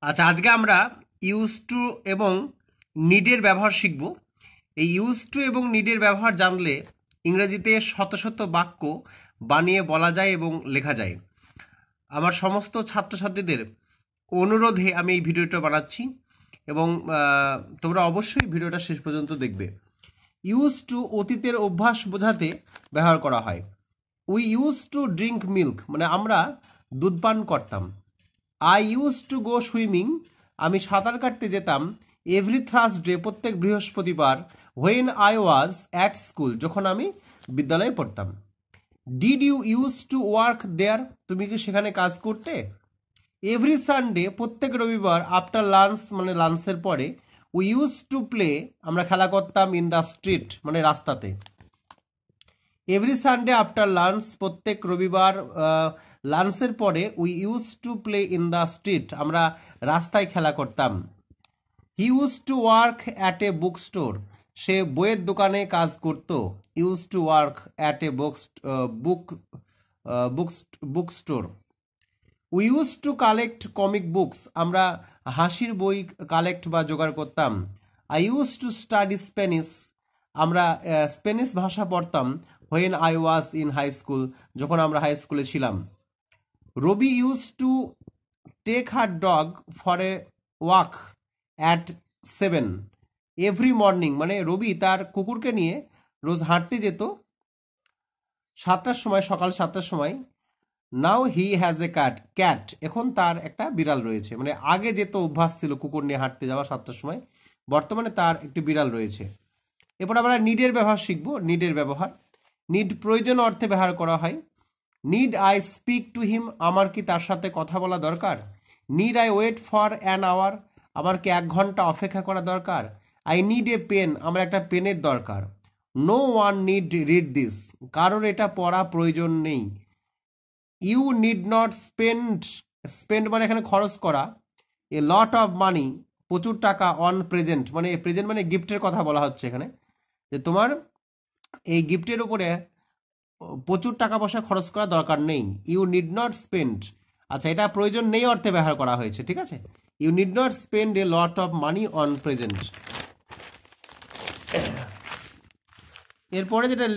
আচ্ছা, আজকে আমরা ইউজ টু এবং নিডের ব্যবহার শিখব। এই ইউজ টু এবং নিডের ব্যবহার জানলে ইংরেজিতে শত শত বাক্য বানিয়ে বলা যায় এবং লেখা যায়। আমার সমস্ত ছাত্রছাত্রীদের অনুরোধে আমি এই ভিডিওটা বানাচ্ছি এবং তোমরা অবশ্যই ভিডিওটা শেষ পর্যন্ত দেখবে। ইউজ টু অতীতের অভ্যাস বোঝাতে ব্যবহার করা হয়। We use to drink milk, মানে আমরা দুধ পান করতাম। I use to go swimming, আমি সাঁতার কাটতে যেতাম। এভরি থার্সডে, প্রত্যেক বৃহস্পতিবার। When I was at school, যখন আমি বিদ্যালয়ে পড়তাম। Did you use to work there, তুমি কি সেখানে কাজ করতে? এভরি সানডে, প্রত্যেক রবিবার। আফটার লাঞ্চ, মানে লাঞ্চের পরে। উই ইউজ টু প্লে, আমরা খেলা করতাম। ইন দ্য স্ট্রিট, মানে রাস্তাতে। এভরি সানডে আফটার লাঞ্চ, প্রত্যেক রবিবার লাঞ্চের পরে। We use to play in the street, আমরা রাস্তায় খেলা করতাম। He use to work at a book store, সে বইয়ের দোকানে কাজ করত। Use to work at a book book store. We use to collect comic books, আমরা হাসির বই কালেক্ট বা জোগাড় করতাম। I use to study Spanish, আমরা স্প্যানিশ ভাষা পড়তাম। When I was in high school, যখন আমরা হাই স্কুলে ছিলাম। রবি use to take her dog for a walk at 7 every morning, মানে রবি তার কুকুরকে নিয়ে রোজ হাঁটতে যেত 7টার সময়, সকাল 7টার সময়। নাও হি হ্যাজ এ ক্যাট, এখন তার একটা বিড়াল রয়েছে। মানে আগে যেত অভ্যাস ছিল কুকুর নিয়ে হাঁটতে যাওয়া 7টার সময়, বর্তমানে তার একটি বিড়াল রয়েছে। এরপর আমরা নিডের ব্যবহার শিখব। নিডের ব্যবহার, নিড প্রয়োজন অর্থে ব্যবহার করা হয়। Need I speak to him, আমার কি তার সাথে কথা বলা দরকার? Need I wait for an hour, আমার কি 1 ঘন্টা অপেক্ষা করা দরকার? আই নিড এ পেন, আমার একটা পেনের দরকার। No one need read this, কারোর এটা পড়া প্রয়োজন নেই। ইউ নিড নট স্পেন্ড মানে এখানে খরচ করা। এ লট অফ মানি, প্রচুর টাকা। অন প্রেজেন্ট, মানে প্রেজেন্ট মানে গিফটের কথা বলা হচ্ছে এখানে, যে তোমার এই গিফটের উপরে প্রচুর টাকা পয়সা খরচ করা দরকার নেই। ইউ নিড নট স্পেন্ড, আচ্ছা এটা প্রয়োজন নেই অর্থে ব্যবহার করা হয়েছে, ঠিক আছে। You need not spend a lot of money on present. এরপরে যেটা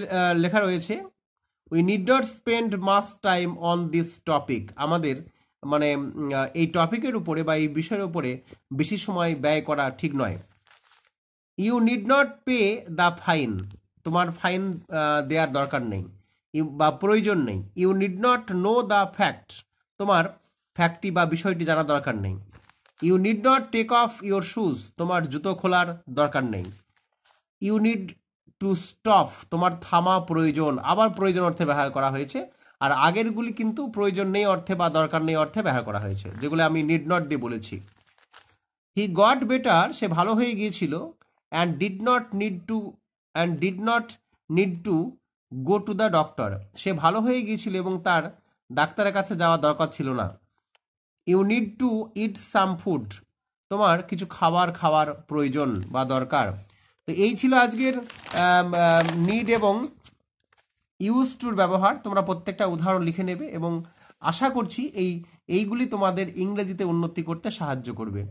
লেখা রয়েছে, we need not spend much time on this topic, আমাদের মানে এই টপিকের উপরে বা এই বিষয়ের উপরে বেশি সময় ব্যয় করা ঠিক নয়। You need not pay the fine, তোমার ফাইন দেওয়ার দরকার নেই বা প্রয়োজন নেই। You need not know the fact, তোমার ফ্যাক্টটি বা বিষয়টি জানা দরকার নেই। You need not take off your shoes, তোমার জুতো খোলার দরকার নেই। ইউ নিড টু স্টপ, তোমার থামা প্রয়োজন, আবার প্রয়োজন অর্থে ব্যবহার করা হয়েছে। আর আগেরগুলি কিন্তু প্রয়োজন নেই অর্থে বা দরকার নেই অর্থে ব্যবহার করা হয়েছে, যেগুলো আমি নিড নট দিয়ে বলেছি। হি গট বেটার, সে ভালো হয়ে গিয়েছিল। And did not need to go to the doctor, সে ভালো হয়ে গিয়েছিল এবং তার ডাক্তারের কাছে যাওয়া দরকার ছিল না। You need to eat some food, তোমার কিছু খাওয়ার প্রয়োজন বা দরকার। তো এই ছিল আজকের নিড এবং ইউজ টুর ব্যবহার। তোমরা প্রত্যেকটা উদাহরণ লিখে নেবে এবং আশা করছি এইগুলি তোমাদের ইংরেজিতে উন্নতি করতে সাহায্য করবে।